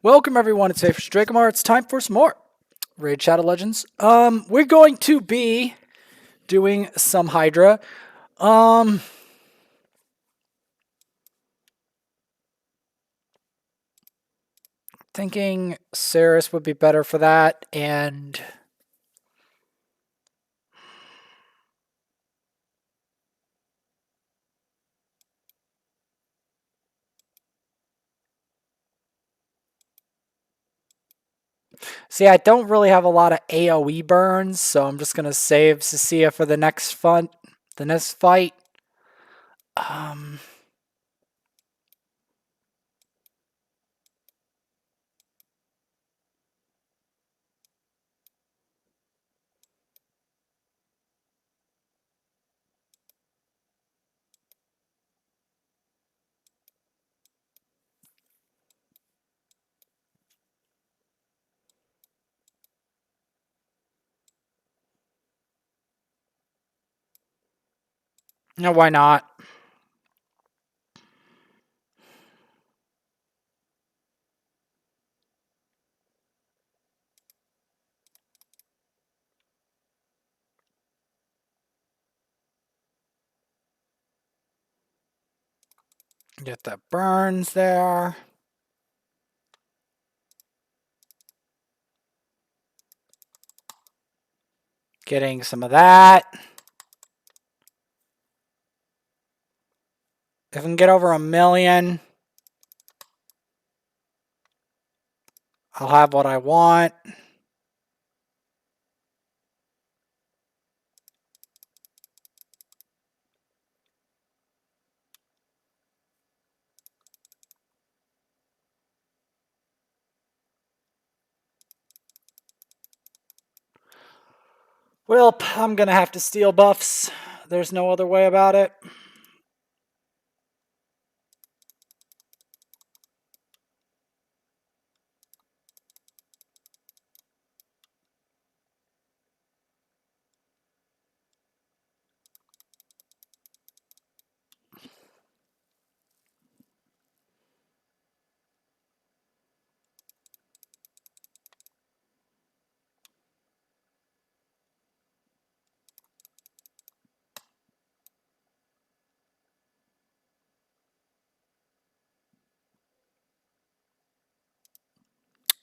Welcome everyone, it's Safe Dragamar. It's time for some more Raid Shadow Legends. We're going to be doing some Hydra. Thinking Saris would be better for that, and see, I don't really have a lot of AoE burns, so I'm just gonna save Cecilia for the next fight. No, why not? Get the burns there. Getting some of that. If I can get over 1,000,000, I'll have what I want. Well, I'm gonna have to steal buffs. There's no other way about it.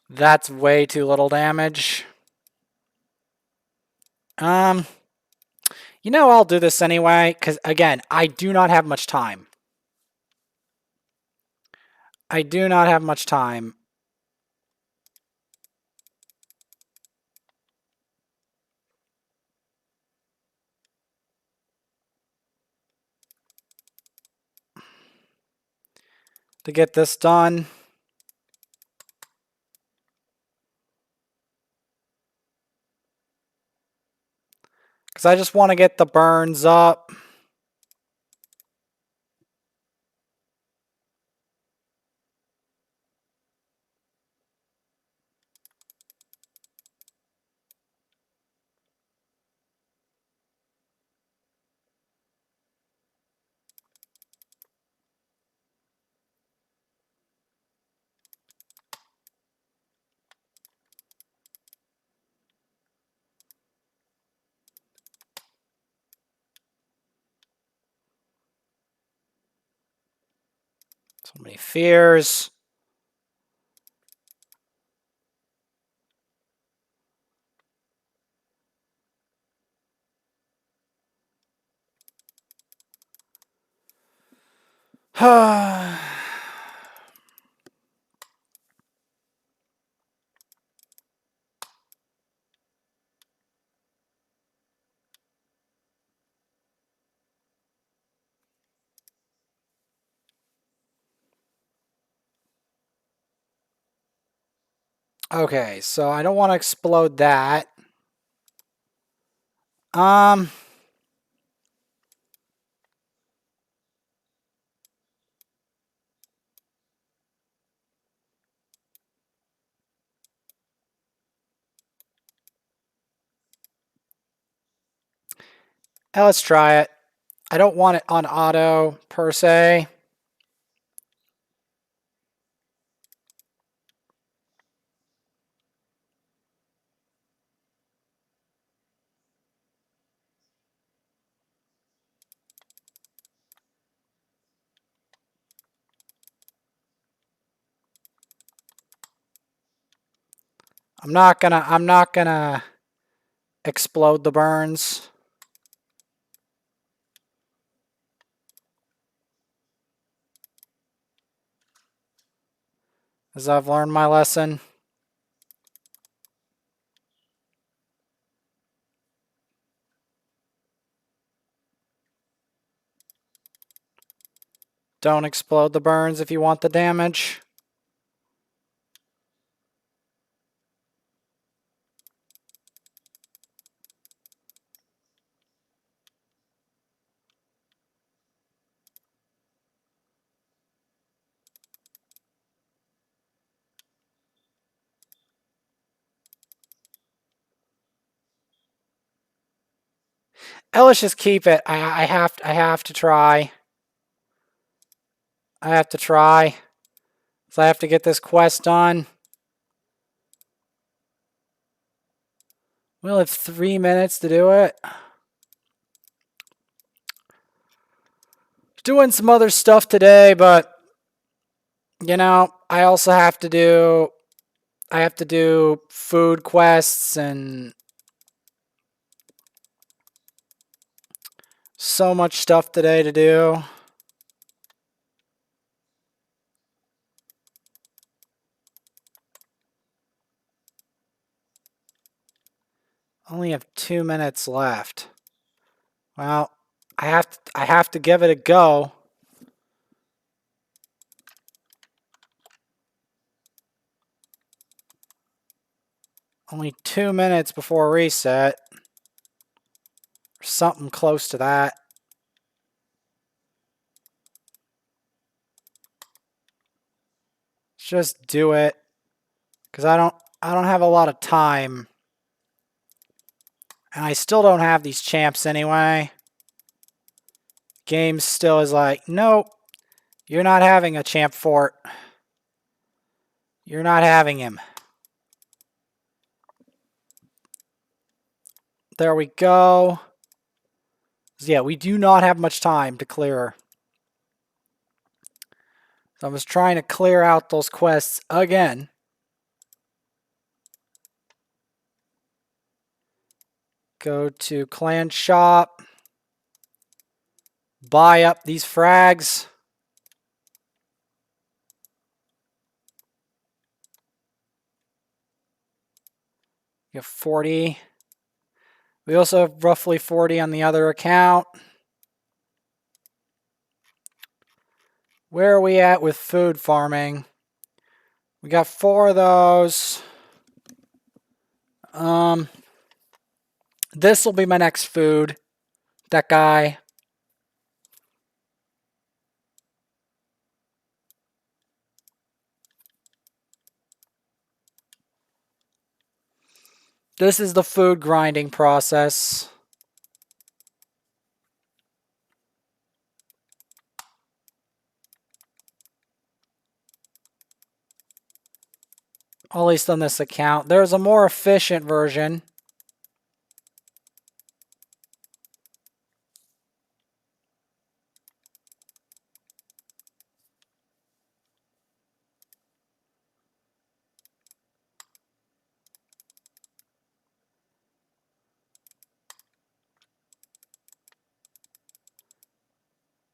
That's way too little damage. You know, I'll do this anyway, because, again, I do not have much time. I do not have much time. To get this done. Because I just want to get the burns up. So many fears. Okay, so I don't want to explode that. Let's try it. I don't want it on auto, per se. I'm not gonna explode the burns. As I've learned my lesson. Don't explode the burns if you want the damage. Let's just keep it. I have to try. I have to try. So I have to get this quest done. We'll have 3 minutes to do it. Doing some other stuff today, but you know, I also have to do food quests and so much stuff today to do. Only have 2 minutes left. Well, I have to give it a go. Only 2 minutes before reset. Something close to that. Just do it. Because I don't have a lot of time. And I still don't have these champs anyway. Game still is like, nope. You're not having a champ fort. You're not having him. There we go. Yeah, we do not have much time to clear. So I'm just trying to clear out those quests again. Go to clan shop. Buy up these frags. You have 40. We also have roughly 40 on the other account. Where are we at with food farming? We got 4 of those. This will be my next food. That guy. This is the food grinding process. At least on this account. There's a more efficient version.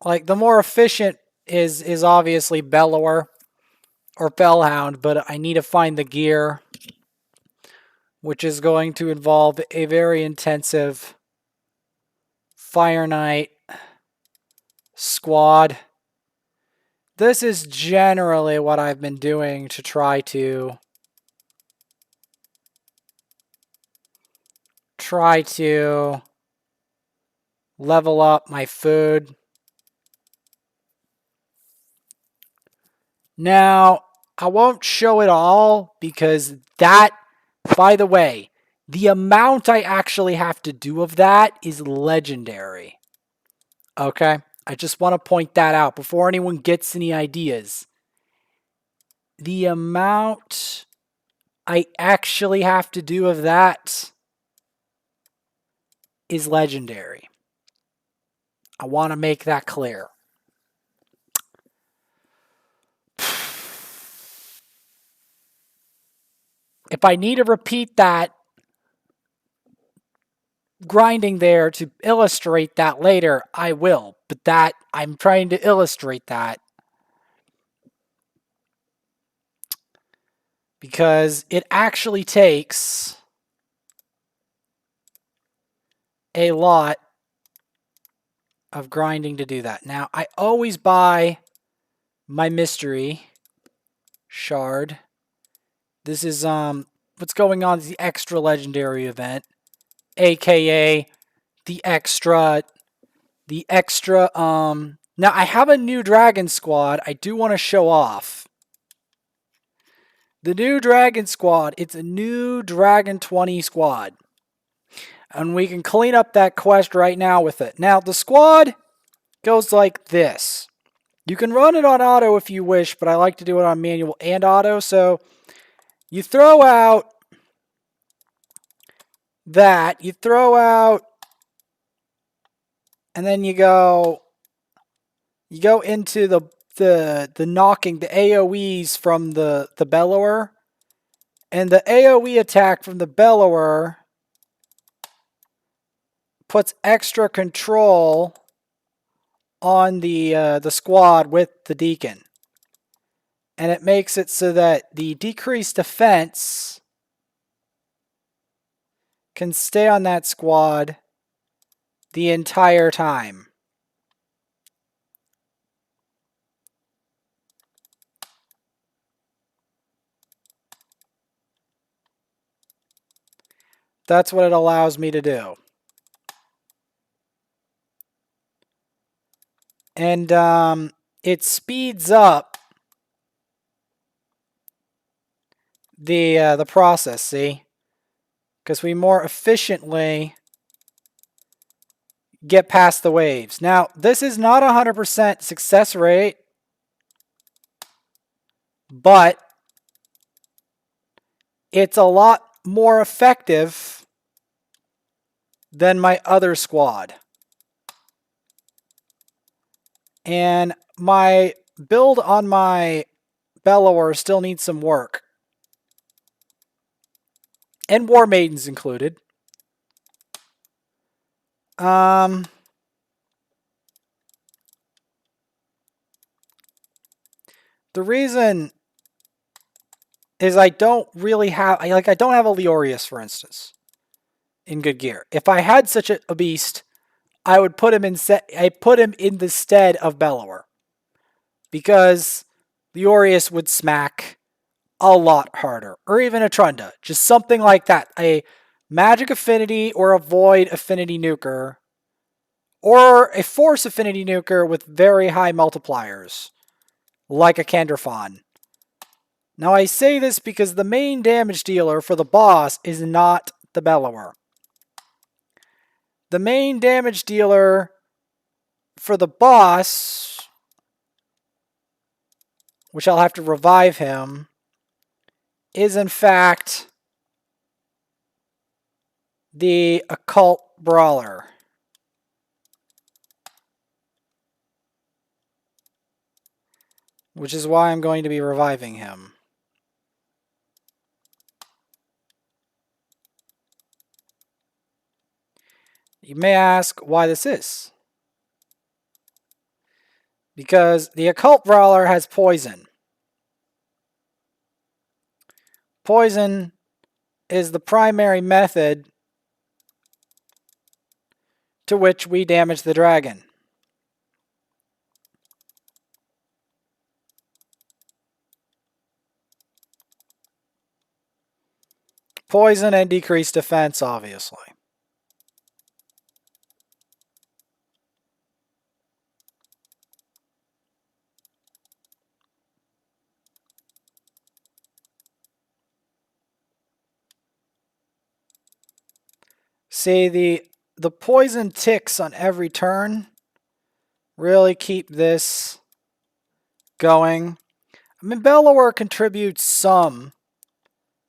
Like, the more efficient is obviously Bellower or Bellhound, but I need to find the gear, which is going to involve a very intensive Fire Knight squad. This is generally what I've been doing to try to level up my food. Now, I won't show it all because that, by the way, the amount I actually have to do of that is legendary. Okay? I just want to point that out before anyone gets any ideas. The amount I actually have to do of that is legendary. I want to make that clear. If I need to repeat that grinding there to illustrate that later, I will. But that, I'm trying to illustrate that because it actually takes a lot of grinding to do that. Now, I always buy my mystery shard. This is what's going on is the extra legendary event, aka the extra now I have a new dragon squad I do want to show off. The new dragon squad, it's a new dragon 20 squad. And we can clean up that quest right now with it. Now the squad goes like this. You can run it on auto if you wish, but I like to do it on manual and auto. So you throw out that, you throw out, and then you go into the knocking, the AoEs from the bellower. And the AoE attack from the bellower puts extra control on the squad with the deacon. And it makes it so that the decreased defense can stay on that squad the entire time. That's what it allows me to do. And it speeds up the process, see? Because we more efficiently get past the waves. Now, this is not 100% success rate, but it's a lot more effective than my other squad. And my build on my bellower still needs some work. And Warmaidens included. The reason is I don't really have, I don't have a Leorius, for instance, in good gear. If I had such a beast, I would put him in the stead of Bellower, because Leorius would smack a lot harder, or even a Trunda, just something like that, a magic affinity or a void affinity nuker, or a force affinity nuker with very high multipliers, like a Canderfon. Now I say this because the main damage dealer for the boss is not the Bellower. The main damage dealer for the boss, which I'll have to revive him, is in fact the Occult Brawler. Which is why I'm going to be reviving him. You may ask why this is. Because the Occult Brawler has poison. Poison is the primary method to which we damage the dragon. Poison and decreased defense, obviously. See, the poison ticks on every turn really keep this going. I mean, Bellower contributes some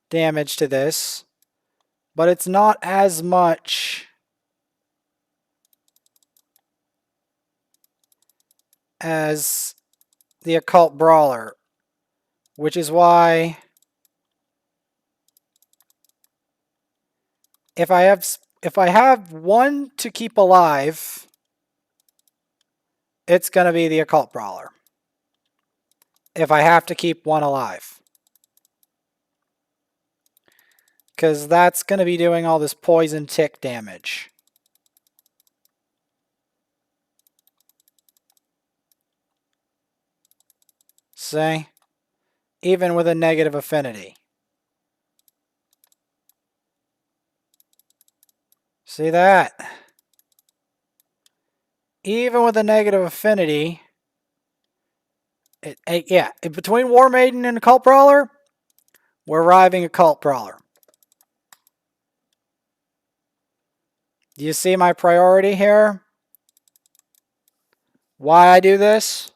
damage to this, but it's not as much as the Occult Brawler, which is why If I have one to keep alive, it's going to be the Occult Brawler. If I have to keep one alive. Because that's going to be doing all this poison tick damage. See? Even with a negative affinity. See that? Even with a negative affinity, yeah, between Warmaiden and Occult Brawler, we're arriving Occult Brawler. Do you see my priority here? Why I do this?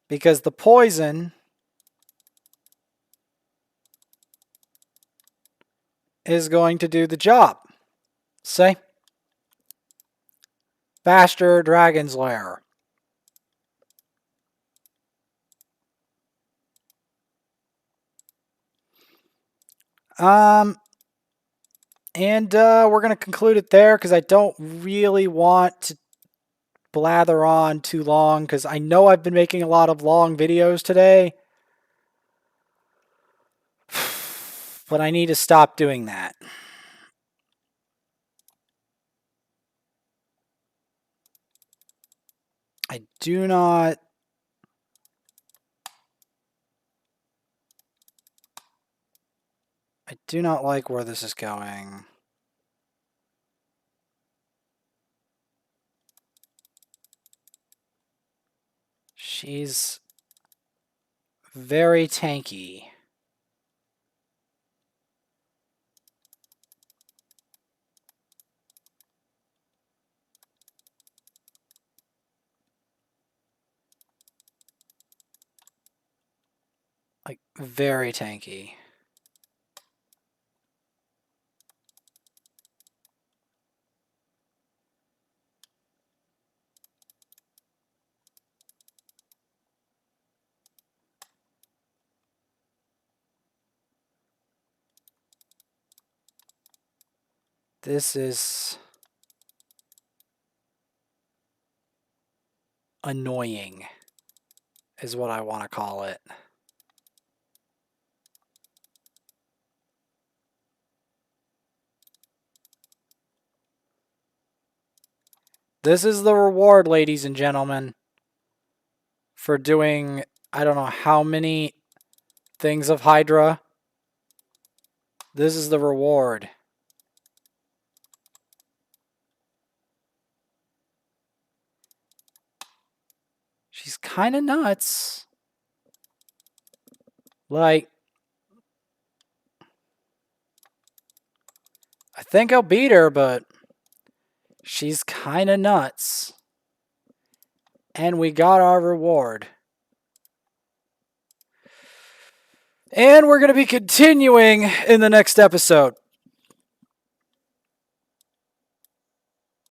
Because the poison is going to do the job. See? Bastard Dragon's Lair. And we're going to conclude it there because I don't really want to blather on too long because I know I've been making a lot of long videos today. But I need to stop doing that. I do not like where this is going. She's very tanky. Like, very tanky. This is annoying, is what I want to call it. This is the reward, ladies and gentlemen, for doing, I don't know how many things of Hydra. This is the reward. She's kind of nuts. Like, I think I'll beat her, but she's kind of nuts. And we got our reward. And we're going to be continuing in the next episode.